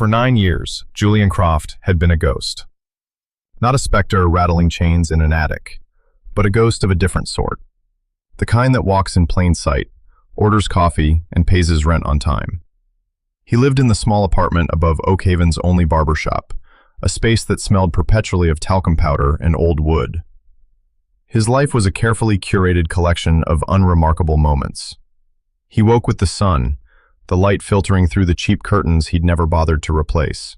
For 9 years, Julian Croft had been a ghost. Not a specter rattling chains in an attic, but a ghost of a different sort. The kind that walks in plain sight, orders coffee, and pays his rent on time. He lived in the small apartment above Oak Haven's only barbershop, a space that smelled perpetually of talcum powder and old wood. His life was a carefully curated collection of unremarkable moments. He woke with the sun, the light filtering through the cheap curtains he'd never bothered to replace.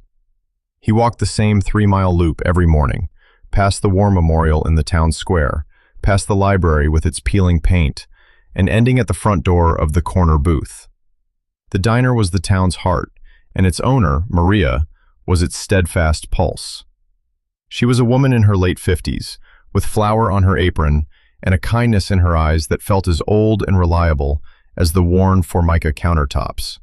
He walked the same 3-mile loop every morning, past the war memorial in the town square, past the library with its peeling paint, and ending at the front door of the corner booth. The diner was the town's heart, and its owner, Maria, was its steadfast pulse. She was a woman in her late 50s, with flour on her apron and a kindness in her eyes that felt as old and reliable as the worn Formica countertops.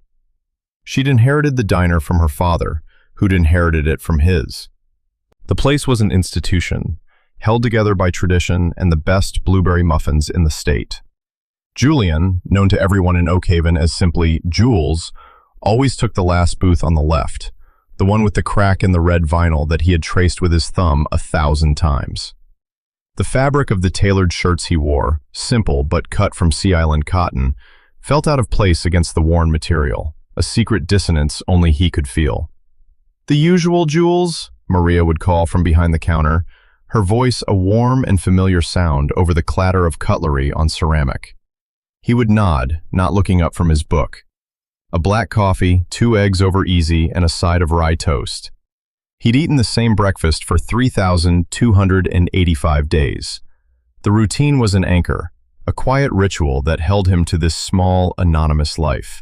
She'd inherited the diner from her father, who'd inherited it from his. The place was an institution, held together by tradition and the best blueberry muffins in the state. Julian, known to everyone in Oak Haven as simply Jules, always took the last booth on the left, the one with the crack in the red vinyl that he had traced with his thumb 1,000 times. The fabric of the tailored shirts he wore, simple but cut from Sea Island cotton, felt out of place against the worn material, a secret dissonance only he could feel. "The usual, Jules?" Maria would call from behind the counter, her voice a warm and familiar sound over the clatter of cutlery on ceramic. He would nod, not looking up from his book. A black coffee, 2 eggs over easy, and a side of rye toast. He'd eaten the same breakfast for 3,285 days. The routine was an anchor, a quiet ritual that held him to this small, anonymous life.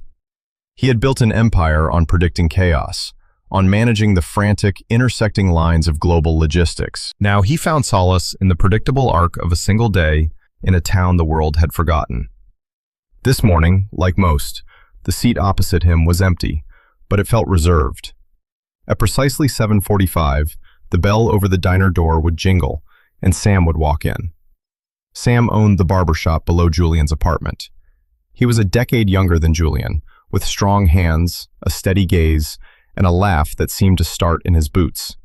He had built an empire on predicting chaos, on managing the frantic, intersecting lines of global logistics. Now he found solace in the predictable arc of a single day in a town the world had forgotten. This morning, like most, the seat opposite him was empty, but it felt reserved. At precisely 7:45, the bell over the diner door would jingle, and Sam would walk in. Sam owned the barbershop below Julian's apartment. He was a decade younger than Julian, with strong hands, a steady gaze, and a laugh that seemed to start in his boots.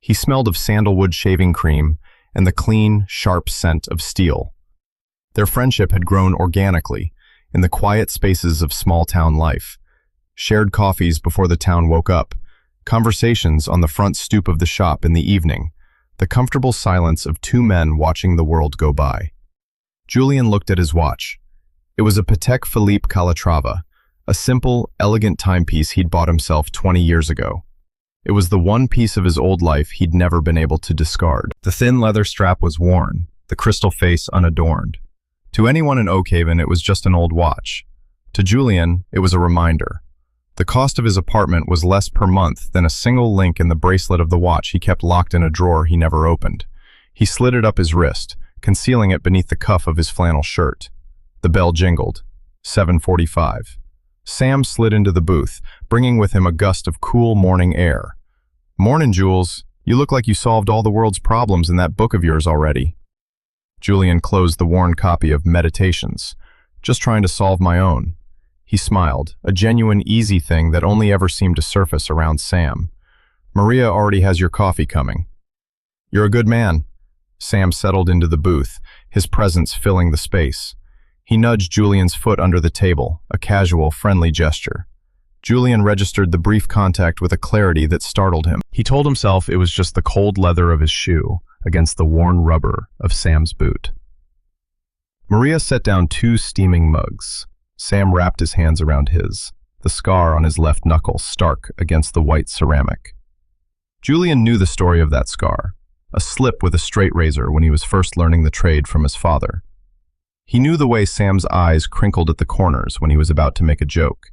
He smelled of sandalwood shaving cream and the clean, sharp scent of steel. Their friendship had grown organically, in the quiet spaces of small-town life. Shared coffees before the town woke up, conversations on the front stoop of the shop in the evening, the comfortable silence of 2 men watching the world go by. Julian looked at his watch. It was a Patek Philippe Calatrava, a simple, elegant timepiece he'd bought himself 20 years ago. It was the one piece of his old life he'd never been able to discard. The thin leather strap was worn, the crystal face unadorned. To anyone in Oak Haven, it was just an old watch. To Julian, it was a reminder. The cost of his apartment was less per month than a single link in the bracelet of the watch he kept locked in a drawer he never opened. He slid it up his wrist, concealing it beneath the cuff of his flannel shirt. The bell jingled. 7:45. Sam slid into the booth, bringing with him a gust of cool morning air. "Mornin', Jules. You look like you solved all the world's problems in that book of yours already." Julian closed the worn copy of Meditations. "Just trying to solve my own." He smiled, a genuine, easy thing that only ever seemed to surface around Sam. "Maria already has your coffee coming." "You're a good man." Sam settled into the booth, his presence filling the space. He nudged Julian's foot under the table, a casual, friendly gesture. Julian registered the brief contact with a clarity that startled him. He told himself it was just the cold leather of his shoe against the worn rubber of Sam's boot. Maria set down 2 steaming mugs. Sam wrapped his hands around his, the scar on his left knuckle stark against the white ceramic. Julian knew the story of that scar, a slip with a straight razor when he was first learning the trade from his father. He knew the way Sam's eyes crinkled at the corners when he was about to make a joke.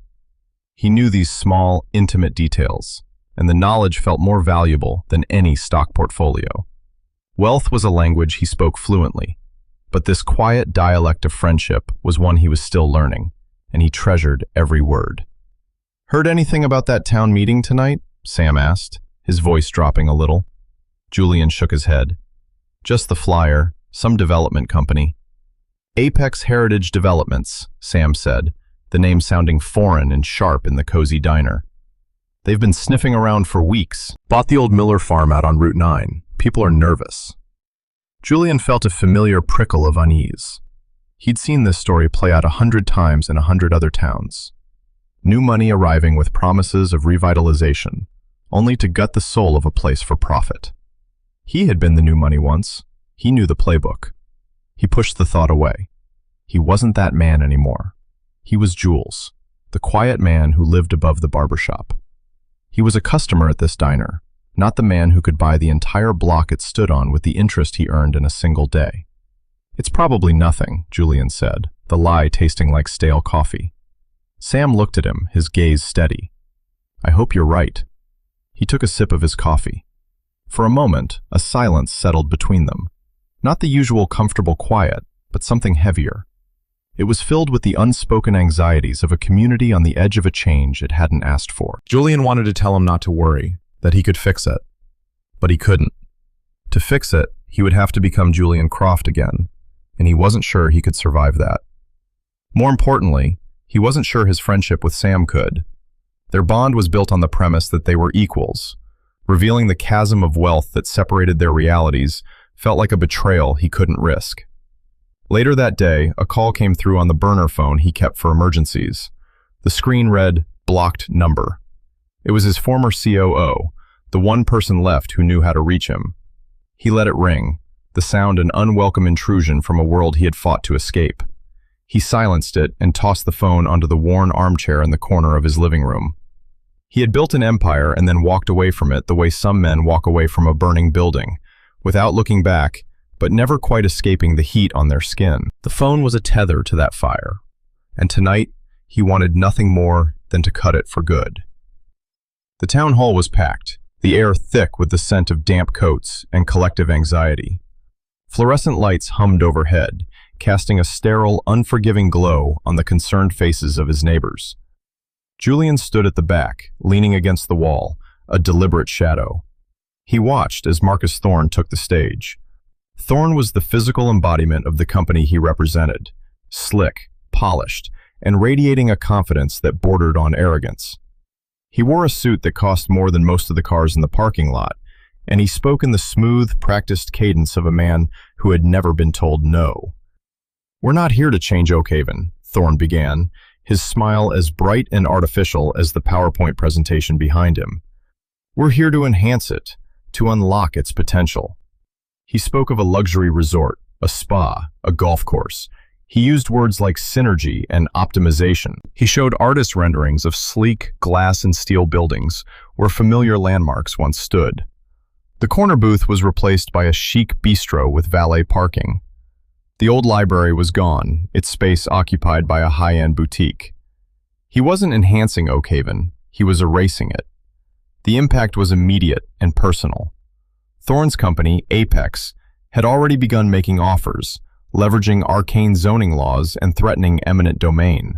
He knew these small, intimate details, and the knowledge felt more valuable than any stock portfolio. Wealth was a language he spoke fluently, but this quiet dialect of friendship was one he was still learning, and he treasured every word. "Heard anything about that town meeting tonight?" Sam asked, his voice dropping a little. Julian shook his head. "Just the flyer, some development company." "Apex Heritage Developments," Sam said, the name sounding foreign and sharp in the cozy diner. They've been sniffing around for weeks. Bought the old Miller farm out on Route 9. People are nervous. Julian felt a familiar prickle of unease. He'd seen this story play out 100 times in 100 other towns. New money arriving with promises of revitalization, only to gut the soul of a place for profit. He had been the new money once. He knew the playbook. He pushed the thought away. He wasn't that man anymore. He was Jules, the quiet man who lived above the barbershop. He was a customer at this diner, not the man who could buy the entire block it stood on with the interest he earned in a single day. "It's probably nothing," Julian said, the lie tasting like stale coffee. Sam looked at him, his gaze steady. "I hope you're right." He took a sip of his coffee. For a moment, a silence settled between them. Not the usual comfortable quiet, but something heavier. It was filled with the unspoken anxieties of a community on the edge of a change it hadn't asked for. Julian wanted to tell him not to worry, that he could fix it. But he couldn't. To fix it, he would have to become Julian Croft again, and he wasn't sure he could survive that. More importantly, he wasn't sure his friendship with Sam could. Their bond was built on the premise that they were equals. Revealing the chasm of wealth that separated their realities felt like a betrayal he couldn't risk. Later that day, a call came through on the burner phone he kept for emergencies. The screen read, "Blocked number." It was his former COO, the one person left who knew how to reach him. He let it ring, the sound an unwelcome intrusion from a world he had fought to escape. He silenced it and tossed the phone onto the worn armchair in the corner of his living room. He had built an empire and then walked away from it the way some men walk away from a burning building, without looking back, but never quite escaping the heat on their skin. The phone was a tether to that fire, and tonight he wanted nothing more than to cut it for good. The town hall was packed, the air thick with the scent of damp coats and collective anxiety. Fluorescent lights hummed overhead, casting a sterile, unforgiving glow on the concerned faces of his neighbors. Julian stood at the back, leaning against the wall, a deliberate shadow. He watched as Marcus Thorne took the stage. Thorne was the physical embodiment of the company he represented, slick, polished, and radiating a confidence that bordered on arrogance. He wore a suit that cost more than most of the cars in the parking lot, and he spoke in the smooth, practiced cadence of a man who had never been told no. "We're not here to change Oak Haven," Thorne began, his smile as bright and artificial as the PowerPoint presentation behind him. "We're here to enhance it, to unlock its potential." He spoke of a luxury resort, a spa, a golf course. He used words like synergy and optimization. He showed artist renderings of sleek glass and steel buildings where familiar landmarks once stood. The corner booth was replaced by a chic bistro with valet parking. The old library was gone, its space occupied by a high-end boutique. He wasn't enhancing Oak Haven, he was erasing it. The impact was immediate and personal. Thorne's company, Apex, had already begun making offers, leveraging arcane zoning laws and threatening eminent domain.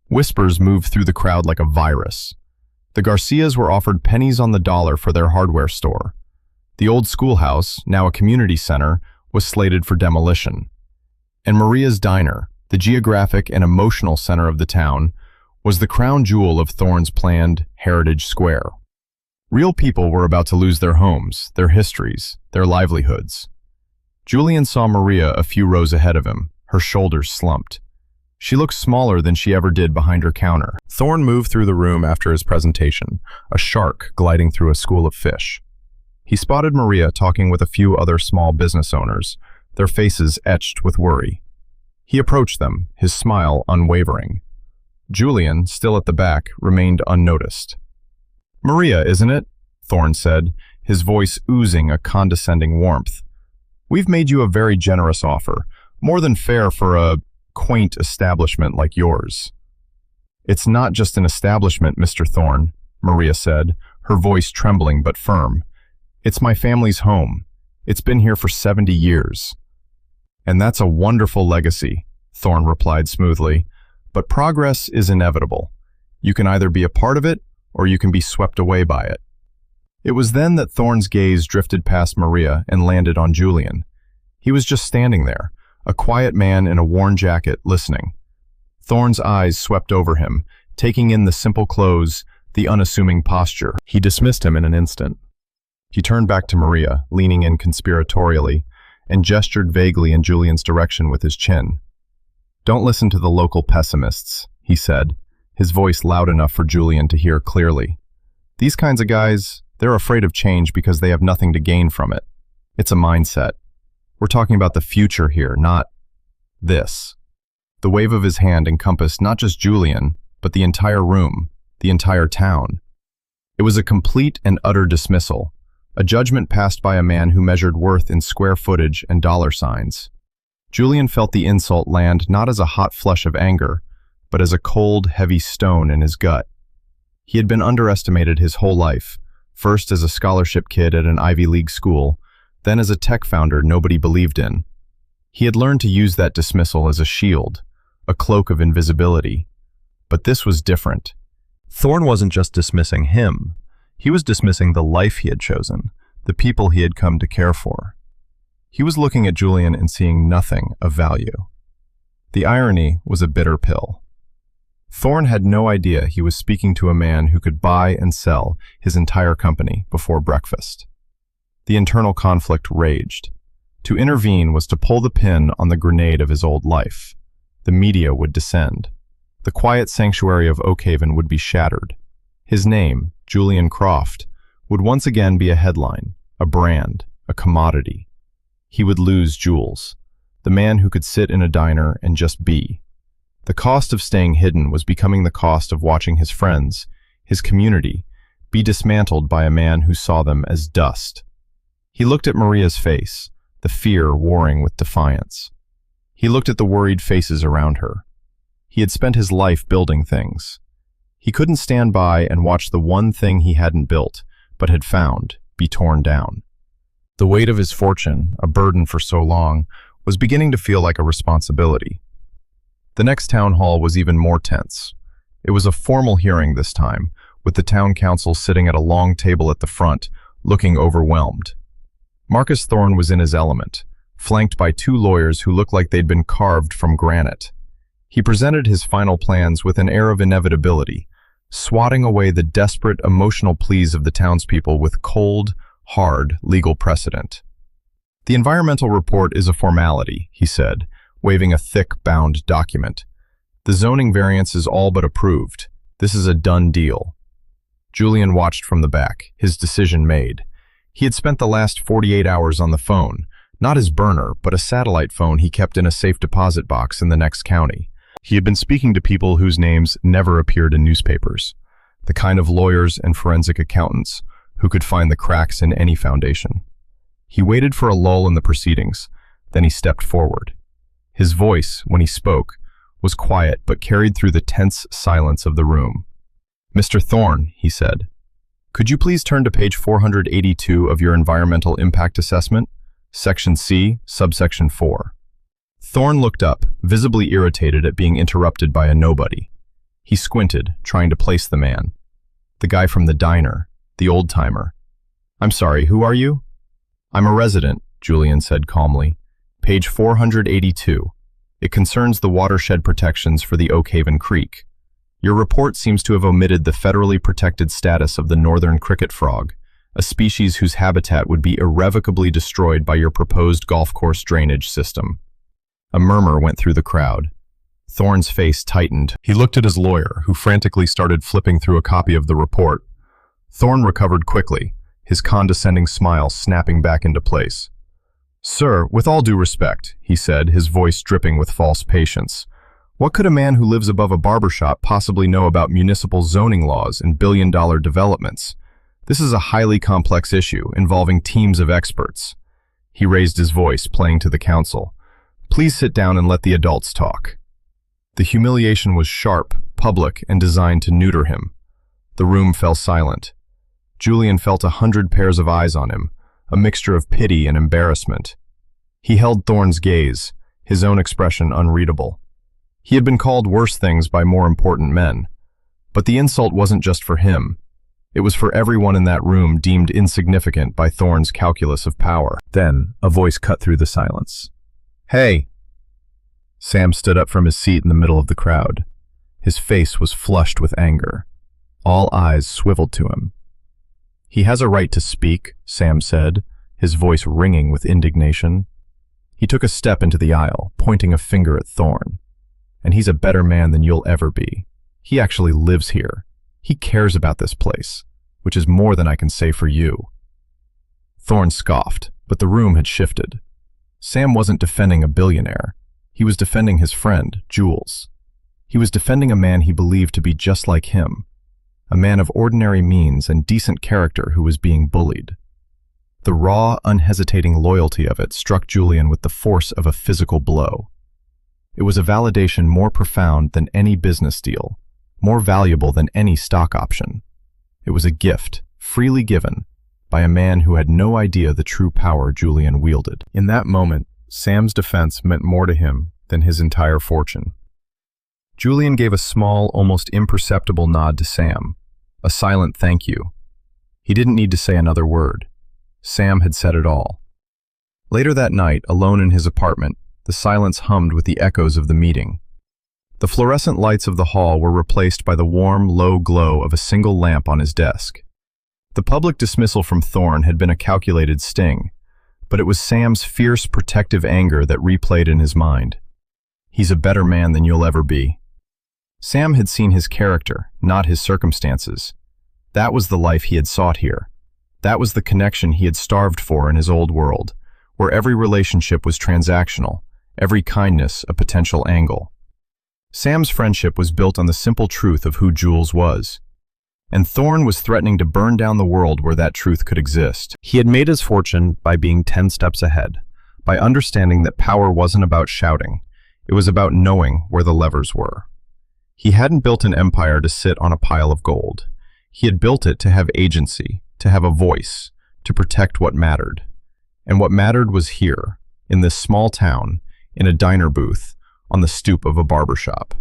Whispers moved through the crowd like a virus. The Garcias were offered pennies on the dollar for their hardware store. The old schoolhouse, now a community center, was slated for demolition. And Maria's Diner, the geographic and emotional center of the town, was the crown jewel of Thorne's planned Heritage Square. Real people were about to lose their homes, their histories, their livelihoods. Julian saw Maria a few rows ahead of him, her shoulders slumped. She looked smaller than she ever did behind her counter. Thorne moved through the room after his presentation, a shark gliding through a school of fish. He spotted Maria talking with a few other small business owners, their faces etched with worry. He approached them, his smile unwavering. Julian, still at the back, remained unnoticed. "Maria, isn't it?" Thorne said, his voice oozing a condescending warmth. "We've made you a very generous offer, more than fair for a quaint establishment like yours." "It's not just an establishment, Mr. Thorne," Maria said, her voice trembling but firm. "It's my family's home. It's been here for 70 years. "And that's a wonderful legacy," Thorne replied smoothly. "But progress is inevitable. You can either be a part of it, or you can be swept away by it." It was then that Thorne's gaze drifted past Maria and landed on Julian. He was just standing there, a quiet man in a worn jacket, listening. Thorne's eyes swept over him, taking in the simple clothes, the unassuming posture. He dismissed him in an instant. He turned back to Maria, leaning in conspiratorially, and gestured vaguely in Julian's direction with his chin. "Don't listen to the local pessimists," he said, his voice loud enough for Julian to hear clearly. "These kinds of guys, they're afraid of change because they have nothing to gain from it. It's a mindset. We're talking about the future here, not this." The wave of his hand encompassed not just Julian, but the entire room, the entire town. It was a complete and utter dismissal, a judgment passed by a man who measured worth in square footage and dollar signs. Julian felt the insult land not as a hot flush of anger, but as a cold, heavy stone in his gut. He had been underestimated his whole life, first as a scholarship kid at an Ivy League school, then as a tech founder nobody believed in. He had learned to use that dismissal as a shield, a cloak of invisibility. But this was different. Thorne wasn't just dismissing him. He was dismissing the life he had chosen, the people he had come to care for. He was looking at Julian and seeing nothing of value. The irony was a bitter pill. Thorne had no idea he was speaking to a man who could buy and sell his entire company before breakfast. The internal conflict raged. To intervene was to pull the pin on the grenade of his old life. The media would descend. The quiet sanctuary of Oakhaven would be shattered. His name, Julian Croft, would once again be a headline, a brand, a commodity. He would lose Jules, the man who could sit in a diner and just be. The cost of staying hidden was becoming the cost of watching his friends, his community, be dismantled by a man who saw them as dust. He looked at Maria's face, the fear warring with defiance. He looked at the worried faces around her. He had spent his life building things. He couldn't stand by and watch the one thing he hadn't built, but had found, be torn down. The weight of his fortune, a burden for so long, was beginning to feel like a responsibility. The next town hall was even more tense. It was a formal hearing this time, with the town council sitting at a long table at the front, looking overwhelmed. Marcus Thorne was in his element, flanked by two lawyers who looked like they'd been carved from granite. He presented his final plans with an air of inevitability, swatting away the desperate, emotional pleas of the townspeople with cold, hard legal precedent. "The environmental report is a formality," he said, waving a thick, bound document. "The zoning variance is all but approved. This is a done deal." Julian watched from the back, his decision made. He had spent the last 48 hours on the phone, not his burner, but a satellite phone he kept in a safe deposit box in the next county. He had been speaking to people whose names never appeared in newspapers, the kind of lawyers and forensic accountants who could find the cracks in any foundation. He waited for a lull in the proceedings, then he stepped forward. His voice, when he spoke, was quiet but carried through the tense silence of the room. "Mr. Thorne," he said, "could you please turn to page 482 of your environmental impact assessment, section C, subsection 4. Thorne looked up, visibly irritated at being interrupted by a nobody. He squinted, trying to place the man. The guy from the diner, the old-timer. "I'm sorry, who are you?" "I'm a resident," Julian said calmly. "Page 482. It concerns the watershed protections for the Oakhaven Creek. Your report seems to have omitted the federally protected status of the northern cricket frog, a species whose habitat would be irrevocably destroyed by your proposed golf course drainage system." A murmur went through the crowd. Thorne's face tightened. He looked at his lawyer, who frantically started flipping through a copy of the report. Thorne recovered quickly, his condescending smile snapping back into place. "Sir, with all due respect," he said, his voice dripping with false patience, "what could a man who lives above a barbershop possibly know about municipal zoning laws and billion-dollar developments? This is a highly complex issue involving teams of experts." He raised his voice, playing to the council. "Please sit down and let the adults talk." The humiliation was sharp, public, and designed to neuter him. The room fell silent. Julian felt 100 pairs of eyes on him, a mixture of pity and embarrassment. He held Thorne's gaze, his own expression unreadable. He had been called worse things by more important men. But the insult wasn't just for him. It was for everyone in that room deemed insignificant by Thorne's calculus of power. Then, a voice cut through the silence. "Hey!" Sam stood up from his seat in the middle of the crowd. His face was flushed with anger. All eyes swiveled to him. "He has a right to speak," Sam said, his voice ringing with indignation. He took a step into the aisle, pointing a finger at Thorne. "And he's a better man than you'll ever be. He actually lives here. He cares about this place, which is more than I can say for you." Thorne scoffed, but the room had shifted. Sam wasn't defending a billionaire. He was defending his friend, Jules. He was defending a man he believed to be just like him, a man of ordinary means and decent character who was being bullied. The raw, unhesitating loyalty of it struck Julian with the force of a physical blow. It was a validation more profound than any business deal, more valuable than any stock option. It was a gift, freely given, by a man who had no idea the true power Julian wielded. In that moment, Sam's defense meant more to him than his entire fortune. Julian gave a small, almost imperceptible nod to Sam, a silent thank you. He didn't need to say another word. Sam had said it all. Later that night, alone in his apartment, the silence hummed with the echoes of the meeting. The fluorescent lights of the hall were replaced by the warm, low glow of a single lamp on his desk. The public dismissal from Thorne had been a calculated sting, but it was Sam's fierce, protective anger that replayed in his mind. "He's a better man than you'll ever be." Sam had seen his character, not his circumstances. That was the life he had sought here. That was the connection he had starved for in his old world, where every relationship was transactional, every kindness a potential angle. Sam's friendship was built on the simple truth of who Jules was. And Thorne was threatening to burn down the world where that truth could exist. He had made his fortune by being 10 steps ahead, by understanding that power wasn't about shouting, it was about knowing where the levers were. He hadn't built an empire to sit on a pile of gold. He had built it to have agency, to have a voice, to protect what mattered. And what mattered was here, in this small town, in a diner booth, on the stoop of a barbershop.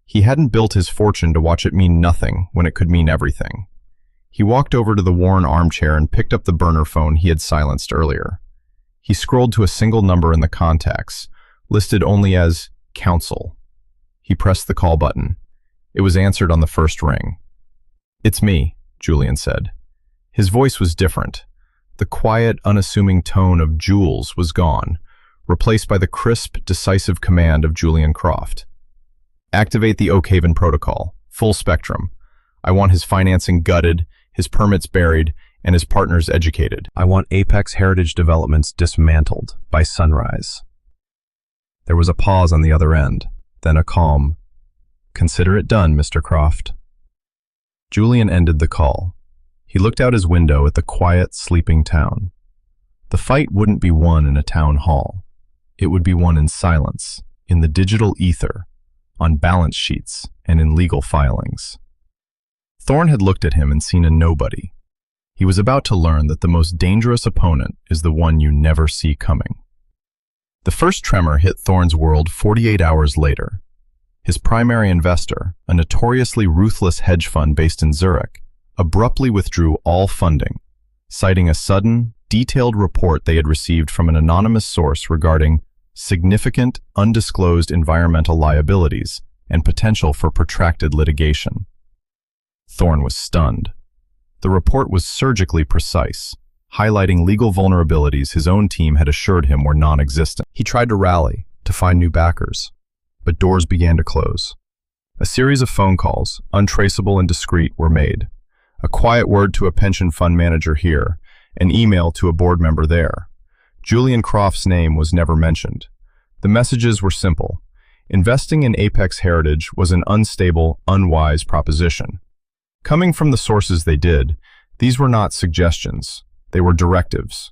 He hadn't built his fortune to watch it mean nothing when it could mean everything. He walked over to the worn armchair and picked up the burner phone he had silenced earlier. He scrolled to a single number in the contacts, listed only as Counsel. He pressed the call button. It was answered on the first ring. "It's me," Julian said. His voice was different. The quiet, unassuming tone of Jules was gone, replaced by the crisp, decisive command of Julian Croft. "Activate the Oakhaven protocol, full spectrum. I want his financing gutted, his permits buried, and his partners educated. I want Apex Heritage Developments dismantled by sunrise." There was a pause on the other end, then a calm, "Consider it done, Mr. Croft." Julian ended the call. He looked out his window at the quiet, sleeping town. The fight wouldn't be won in a town hall. It would be won in silence, in the digital ether, on balance sheets, and in legal filings. Thorne had looked at him and seen a nobody. He was about to learn that the most dangerous opponent is the one you never see coming. The first tremor hit Thorne's world 48 hours later. His primary investor, a notoriously ruthless hedge fund based in Zurich, abruptly withdrew all funding, citing a sudden, detailed report they had received from an anonymous source regarding significant, undisclosed environmental liabilities and potential for protracted litigation. Thorne was stunned. The report was surgically precise, highlighting legal vulnerabilities his own team had assured him were non-existent. He tried to rally, to find new backers, but doors began to close. A series of phone calls, untraceable and discreet, were made. A quiet word to a pension fund manager here, an email to a board member there. Julian Croft's name was never mentioned. The messages were simple. Investing in Apex Heritage was an unstable, unwise proposition. Coming from the sources they did, these were not suggestions. They were directives.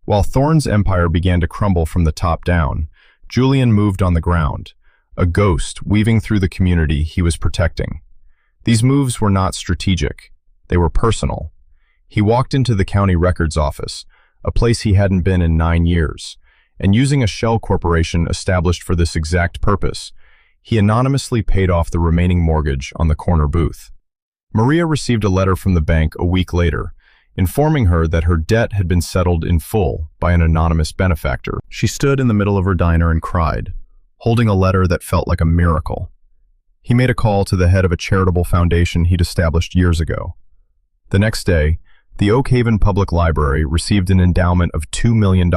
While Thorne's empire began to crumble from the top down, Julian moved on the ground, a ghost weaving through the community he was protecting. These moves were not strategic. They were personal. He walked into the county records office, a place he hadn't been in 9 years, and using a shell corporation established for this exact purpose, he anonymously paid off the remaining mortgage on the corner booth. Maria received a letter from the bank a week later, informing her that her debt had been settled in full by an anonymous benefactor. She stood in the middle of her diner and cried, holding a letter that felt like a miracle. He made a call to the head of a charitable foundation he'd established years ago. The next day, the Oak Haven Public Library received an endowment of $2 million,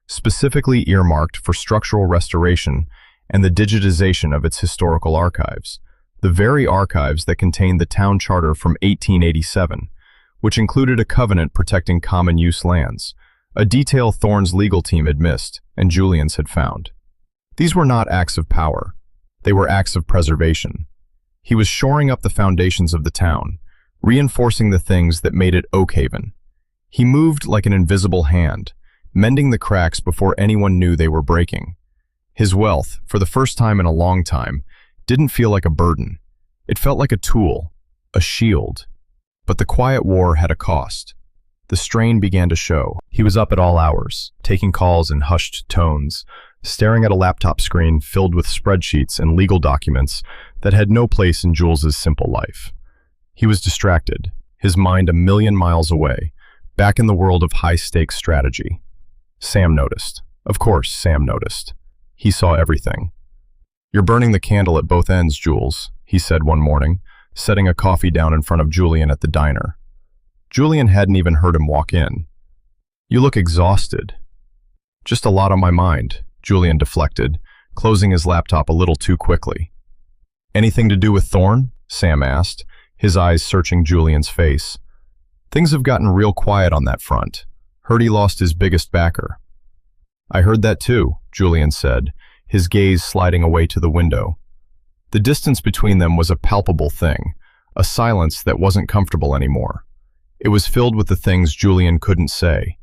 specifically earmarked for structural restoration and the digitization of its historical archives, the very archives that contained the town charter from 1887, which included a covenant protecting common use lands, a detail Thorne's legal team had missed and Julian's had found. These were not acts of power. They were acts of preservation. He was shoring up the foundations of the town, reinforcing the things that made it Oak Haven. He moved like an invisible hand, mending the cracks before anyone knew they were breaking. His wealth, for the first time in a long time, didn't feel like a burden. It felt like a tool, a shield. But the quiet war had a cost. The strain began to show. He was up at all hours, taking calls in hushed tones, staring at a laptop screen filled with spreadsheets and legal documents that had no place in Jules's simple life. He was distracted, his mind a million miles away, back in the world of high-stakes strategy. Sam noticed. Of course, Sam noticed. He saw everything. "You're burning the candle at both ends, Jules," he said one morning, setting a coffee down in front of Julian at the diner. Julian hadn't even heard him walk in. "You look exhausted." "Just a lot on my mind," Julian deflected, closing his laptop a little too quickly. "Anything to do with Thorne?" Sam asked, his eyes searching Julian's face. "Things have gotten real quiet on that front. Heard he lost his biggest backer." "I heard that too," Julian said, his gaze sliding away to the window. The distance between them was a palpable thing, a silence that wasn't comfortable anymore. It was filled with the things Julian couldn't say.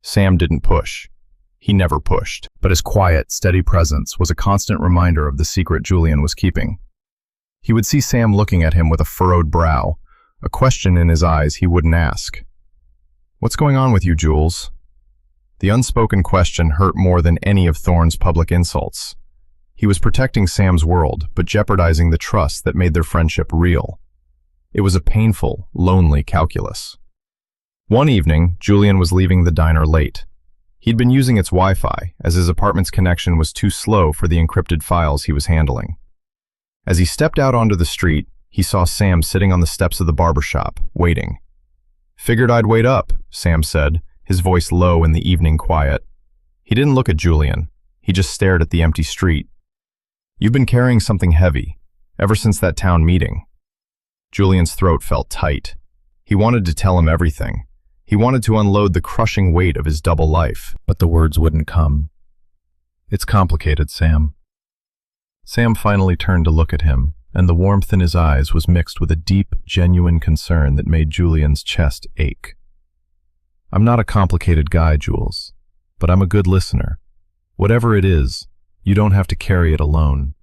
Sam didn't push. He never pushed. But his quiet, steady presence was a constant reminder of the secret Julian was keeping. He would see Sam looking at him with a furrowed brow, a question in his eyes he wouldn't ask. "What's going on with you, Jules?" The unspoken question hurt more than any of Thorne's public insults. He was protecting Sam's world, but jeopardizing the trust that made their friendship real. It was a painful, lonely calculus. One evening, Julian was leaving the diner late. He'd been using its Wi-Fi, as his apartment's connection was too slow for the encrypted files he was handling. As he stepped out onto the street, he saw Sam sitting on the steps of the barbershop, waiting. "Figured I'd wait up," Sam said, his voice low in the evening quiet. He didn't look at Julian. He just stared at the empty street. "You've been carrying something heavy, ever since that town meeting." Julian's throat felt tight. He wanted to tell him everything. He wanted to unload the crushing weight of his double life, but the words wouldn't come. "It's complicated, Sam." Sam finally turned to look at him, and the warmth in his eyes was mixed with a deep, genuine concern that made Julian's chest ache. "I'm not a complicated guy, Jules, but I'm a good listener. Whatever it is, you don't have to carry it alone."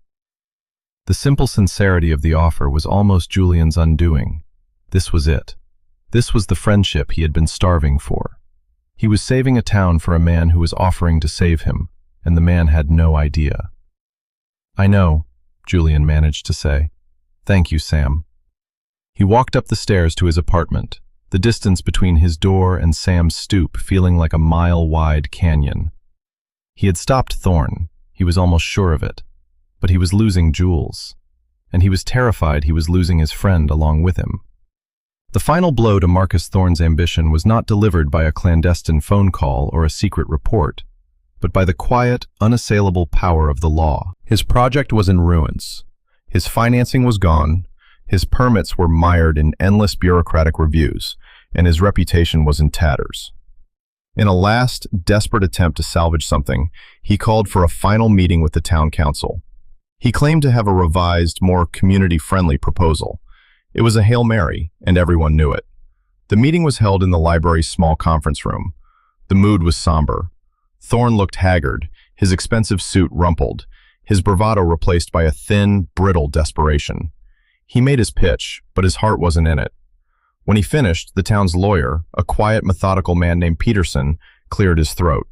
The simple sincerity of the offer was almost Julian's undoing. This was it. This was the friendship he had been starving for. He was saving a town for a man who was offering to save him, and the man had no idea. "I know," Julian managed to say. "Thank you, Sam." He walked up the stairs to his apartment, the distance between his door and Sam's stoop feeling like a mile-wide canyon. He had stopped Thorne, he was almost sure of it, but he was losing Jules, and he was terrified he was losing his friend along with him. The final blow to Marcus Thorne's ambition was not delivered by a clandestine phone call or a secret report, but by the quiet, unassailable power of the law. His project was in ruins. His financing was gone, his permits were mired in endless bureaucratic reviews, and his reputation was in tatters. In a last, desperate attempt to salvage something, he called for a final meeting with the town council. He claimed to have a revised, more community-friendly proposal. It was a Hail Mary, and everyone knew it. The meeting was held in the library's small conference room. The mood was somber. Thorne looked haggard, his expensive suit rumpled, his bravado replaced by a thin, brittle desperation. He made his pitch, but his heart wasn't in it. When he finished, the town's lawyer, a quiet, methodical man named Peterson, cleared his throat.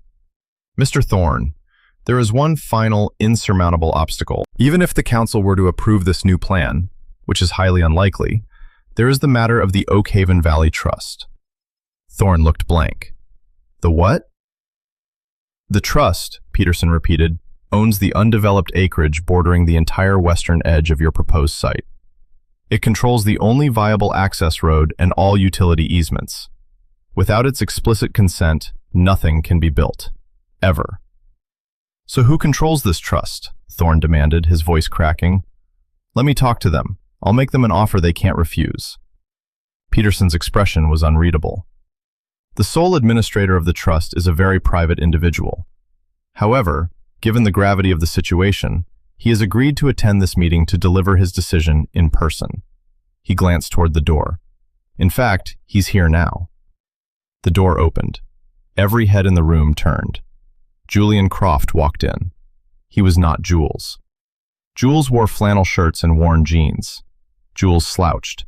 "Mr. Thorne, there is one final, insurmountable obstacle. Even if the council were to approve this new plan, which is highly unlikely, there is the matter of the Oak Haven Valley Trust." Thorne looked blank. "The what?" "The trust," Peterson repeated. owns the undeveloped acreage bordering the entire western edge of your proposed site. It controls the only viable access road and all utility easements. Without its explicit consent, nothing can be built. Ever. So who controls this trust? Thorne demanded, his voice cracking. Let me talk to them. I'll make them an offer they can't refuse. Peterson's expression was unreadable. The sole administrator of the trust is a very private individual. However, given the gravity of the situation, he has agreed to attend this meeting to deliver his decision in person. He glanced toward the door. In fact, he's here now. The door opened. Every head in the room turned. Julian Croft walked in. He was not Jules. Jules wore flannel shirts and worn jeans. Jules slouched.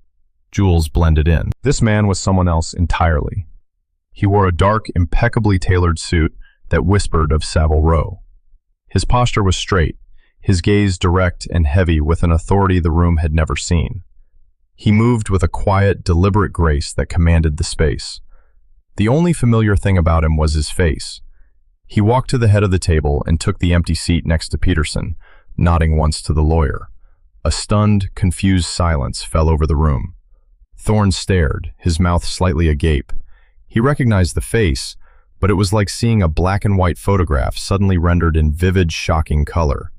Jules blended in. This man was someone else entirely. He wore a dark, impeccably tailored suit that whispered of Savile Row. His posture was straight, his gaze direct and heavy with an authority the room had never seen. He moved with a quiet, deliberate grace that commanded the space. The only familiar thing about him was his face. He walked to the head of the table and took the empty seat next to Peterson, nodding once to the lawyer. A stunned, confused silence fell over the room. Thorne stared, his mouth slightly agape. He recognized the face, but it was like seeing a black and white photograph suddenly rendered in vivid, shocking color.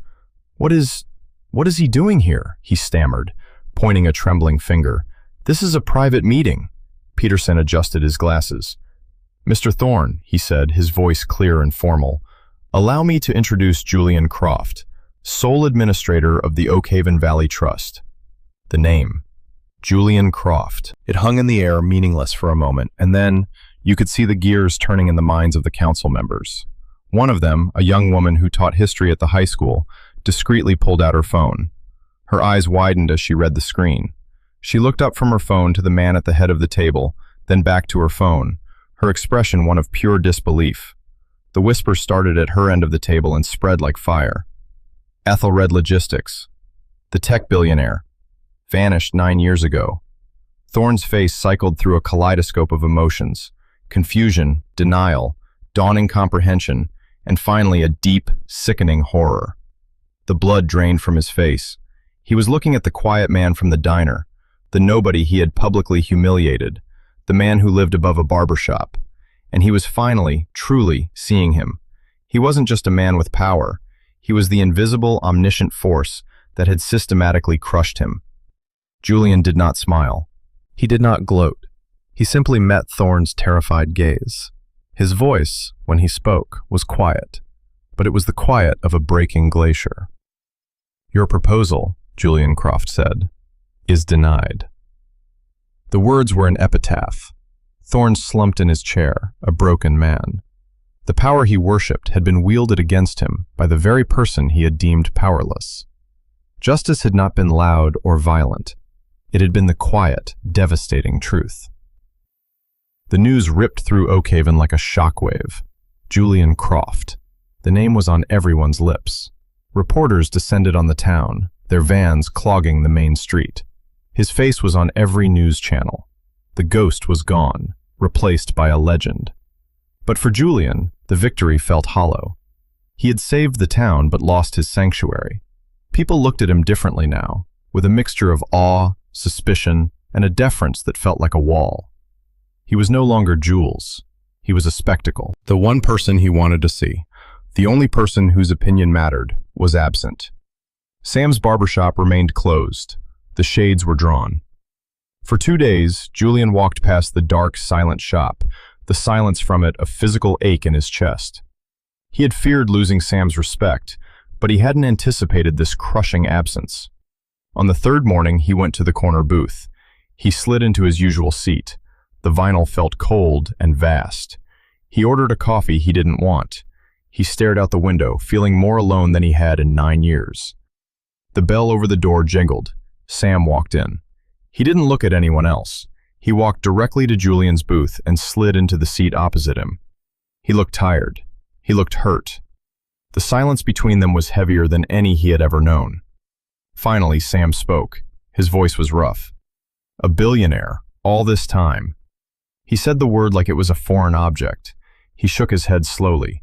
What is he doing here? He stammered, pointing a trembling finger. This is a private meeting. Peterson adjusted his glasses. Mr. Thorne, he said, his voice clear and formal, allow me to introduce Julian Croft, sole administrator of the Oakhaven Valley Trust. The name, Julian Croft. It hung in the air, meaningless for a moment, and then you could see the gears turning in the minds of the council members. One of them, a young woman who taught history at the high school, discreetly pulled out her phone. Her eyes widened as she read the screen. She looked up from her phone to the man at the head of the table, then back to her phone, her expression one of pure disbelief. The whisper started at her end of the table and spread like fire. Ethelred Logistics, the tech billionaire, vanished 9 years ago. Thorne's face cycled through a kaleidoscope of emotions, confusion, denial, dawning comprehension, and finally a deep, sickening horror. The blood drained from his face. He was looking at the quiet man from the diner, the nobody he had publicly humiliated, the man who lived above a barbershop. And he was finally, truly, seeing him. He wasn't just a man with power. He was the invisible, omniscient force that had systematically crushed him. Julian did not smile. He did not gloat. He simply met Thorne's terrified gaze. His voice, when he spoke, was quiet, but it was the quiet of a breaking glacier. Your proposal, Julian Croft said, is denied. The words were an epitaph. Thorne slumped in his chair, a broken man. The power he worshipped had been wielded against him by the very person he had deemed powerless. Justice had not been loud or violent. It had been the quiet, devastating truth. The news ripped through Oakhaven like a shockwave. Julian Croft. The name was on everyone's lips. Reporters descended on the town, their vans clogging the main street. His face was on every news channel. The ghost was gone, replaced by a legend. But for Julian, the victory felt hollow. He had saved the town but lost his sanctuary. People looked at him differently now, with a mixture of awe, suspicion, and a deference that felt like a wall. He was no longer Jules. He was a spectacle. The one person he wanted to see, the only person whose opinion mattered, was absent. Sam's barbershop remained closed. The shades were drawn. For 2 days, Julian walked past the dark, silent shop, the silence from it a physical ache in his chest. He had feared losing Sam's respect, but he hadn't anticipated this crushing absence. On the third morning, he went to the corner booth. He slid into his usual seat. The vinyl felt cold and vast. He ordered a coffee he didn't want. He stared out the window, feeling more alone than he had in 9 years. The bell over the door jingled. Sam walked in. He didn't look at anyone else. He walked directly to Julian's booth and slid into the seat opposite him. He looked tired. He looked hurt. The silence between them was heavier than any he had ever known. Finally, Sam spoke. His voice was rough. A billionaire, all this time. He said the word like it was a foreign object. He shook his head slowly.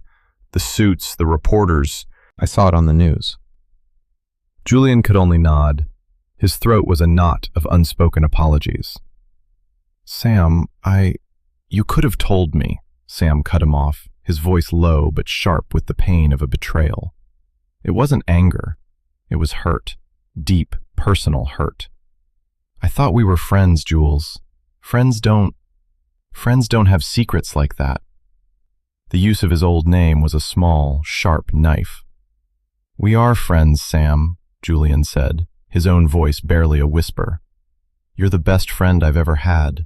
The suits, the reporters, I saw it on the news. Julian could only nod. His throat was a knot of unspoken apologies. Sam, you could have told me. Sam cut him off, his voice low but sharp with the pain of a betrayal. It wasn't anger. It was hurt. Deep, personal hurt. I thought we were friends, Jules. Friends don't have secrets like that. The use of his old name was a small, sharp knife. We are friends, Sam, Julian said, his own voice barely a whisper. You're the best friend I've ever had.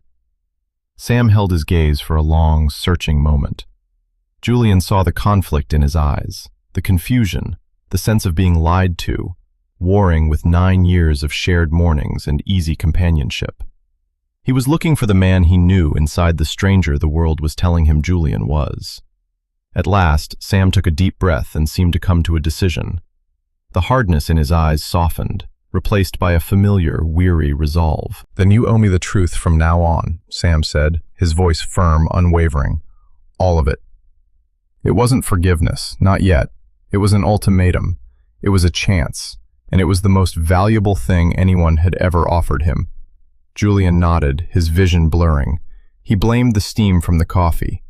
Sam held his gaze for a long, searching moment. Julian saw the conflict in his eyes, the confusion, the sense of being lied to, warring with 9 years of shared mornings and easy companionship. He was looking for the man he knew inside the stranger the world was telling him Julian was. At last, Sam took a deep breath and seemed to come to a decision. The hardness in his eyes softened, replaced by a familiar, weary resolve. Then you owe me the truth from now on, Sam said, his voice firm, unwavering. All of it. It wasn't forgiveness, not yet. It was an ultimatum. It was a chance, and it was the most valuable thing anyone had ever offered him. Julian nodded, his vision blurring. He blamed the steam from the coffee.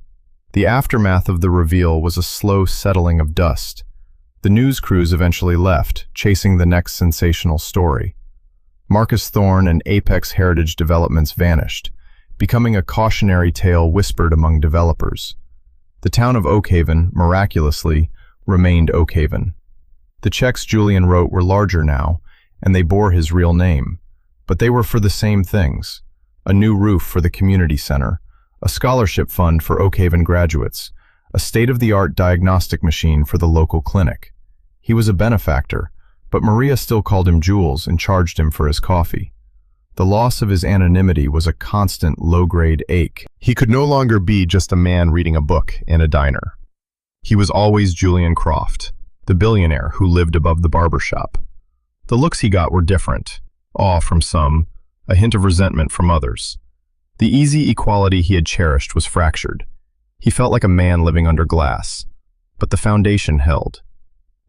The aftermath of the reveal was a slow settling of dust. The news crews eventually left, chasing the next sensational story. Marcus Thorne and Apex Heritage Developments vanished, becoming a cautionary tale whispered among developers. The town of Oakhaven, miraculously, remained Oakhaven. The checks Julian wrote were larger now, and they bore his real name. But they were for the same things: a new roof for the community center, a scholarship fund for Oakhaven graduates, a state-of-the-art diagnostic machine for the local clinic. He was a benefactor, but Maria still called him Jules and charged him for his coffee. The loss of his anonymity was a constant low-grade ache. He could no longer be just a man reading a book in a diner. He was always Julian Croft, the billionaire who lived above the barbershop. The looks he got were different. Awe from some, a hint of resentment from others. The easy equality he had cherished was fractured. He felt like a man living under glass, but the foundation held.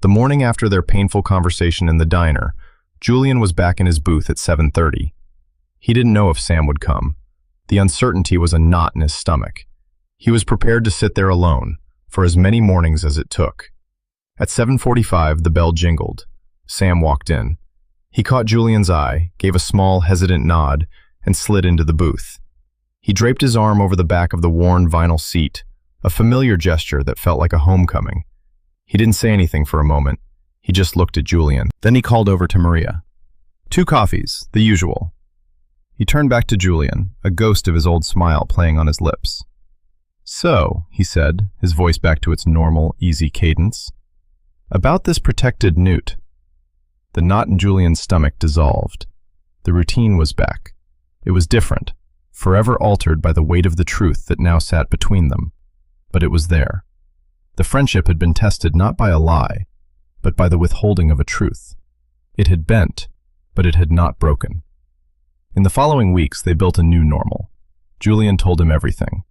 The morning after their painful conversation in the diner, Julian was back in his booth at 7:30. He didn't know if Sam would come. The uncertainty was a knot in his stomach. He was prepared to sit there alone, for as many mornings as it took. At 7:45, the bell jingled. Sam walked in. He caught Julian's eye, gave a small, hesitant nod, and slid into the booth. He draped his arm over the back of the worn vinyl seat, a familiar gesture that felt like a homecoming. He didn't say anything for a moment. He just looked at Julian. Then he called over to Maria. 2 coffees, the usual. He turned back to Julian, a ghost of his old smile playing on his lips. So, he said, his voice back to its normal, easy cadence. About this protected newt. The knot in Julian's stomach dissolved. The routine was back. It was different, forever altered by the weight of the truth that now sat between them. But it was there. The friendship had been tested not by a lie, but by the withholding of a truth. It had bent, but it had not broken. In the following weeks, they built a new normal. Julian told him everything.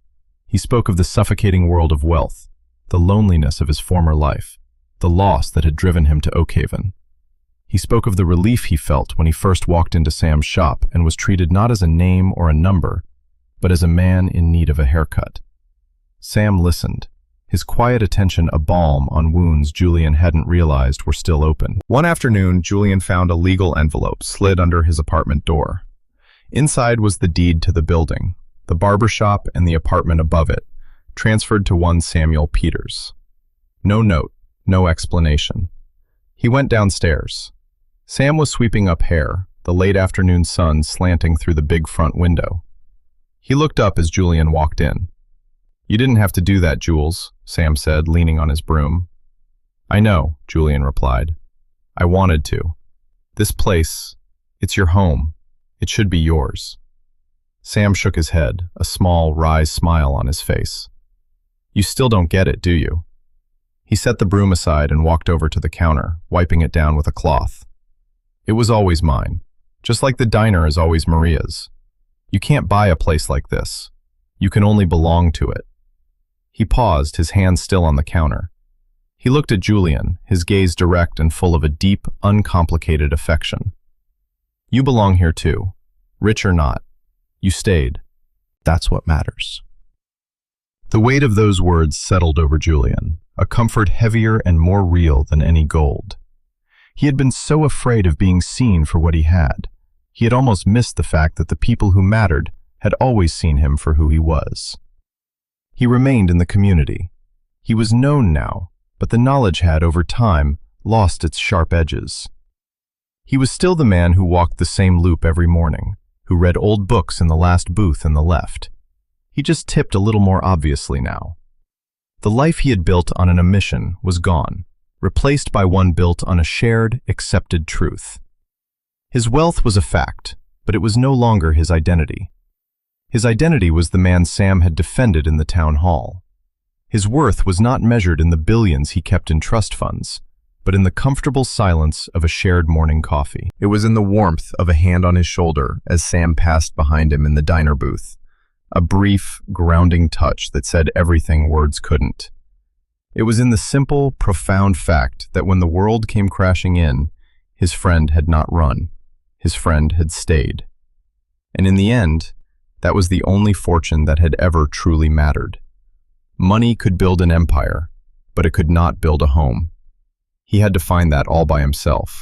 He spoke of the suffocating world of wealth, the loneliness of his former life, the loss that had driven him to Oakhaven. He spoke of the relief he felt when he first walked into Sam's shop and was treated not as a name or a number, but as a man in need of a haircut. Sam listened, his quiet attention a balm on wounds Julian hadn't realized were still open. One afternoon, Julian found a legal envelope slid under his apartment door. Inside was the deed to the building, the barbershop and the apartment above it, transferred to one Samuel Peters. No note, no explanation. He went downstairs. Sam was sweeping up hair, the late afternoon sun slanting through the big front window. He looked up as Julian walked in. You didn't have to do that, Jules, Sam said, leaning on his broom. I know, Julian replied. I wanted to. This place, it's your home. It should be yours. Sam shook his head, a small, wry smile on his face. You still don't get it, do you? He set the broom aside and walked over to the counter, wiping it down with a cloth. It was always mine, just like the diner is always Maria's. You can't buy a place like this. You can only belong to it. He paused, his hand still on the counter. He looked at Julian, his gaze direct and full of a deep, uncomplicated affection. You belong here too. Rich or not. You stayed. That's what matters. The weight of those words settled over Julian, a comfort heavier and more real than any gold. He had been so afraid of being seen for what he had. He had almost missed the fact that the people who mattered had always seen him for who he was. He remained in the community. He was known now, but the knowledge had, over time, lost its sharp edges. He was still the man who walked the same loop every morning, who read old books in the last booth on the left. He just tipped a little more obviously now. The life he had built on an omission was gone, replaced by one built on a shared, accepted truth. His wealth was a fact, but it was no longer his identity. His identity was the man Sam had defended in the town hall. His worth was not measured in the billions he kept in trust funds, but in the comfortable silence of a shared morning coffee. It was in the warmth of a hand on his shoulder as Sam passed behind him in the diner booth, a brief, grounding touch that said everything words couldn't. It was in the simple, profound fact that when the world came crashing in, his friend had not run. His friend had stayed. And in the end, that was the only fortune that had ever truly mattered. Money could build an empire, but it could not build a home. He had to find that all by himself.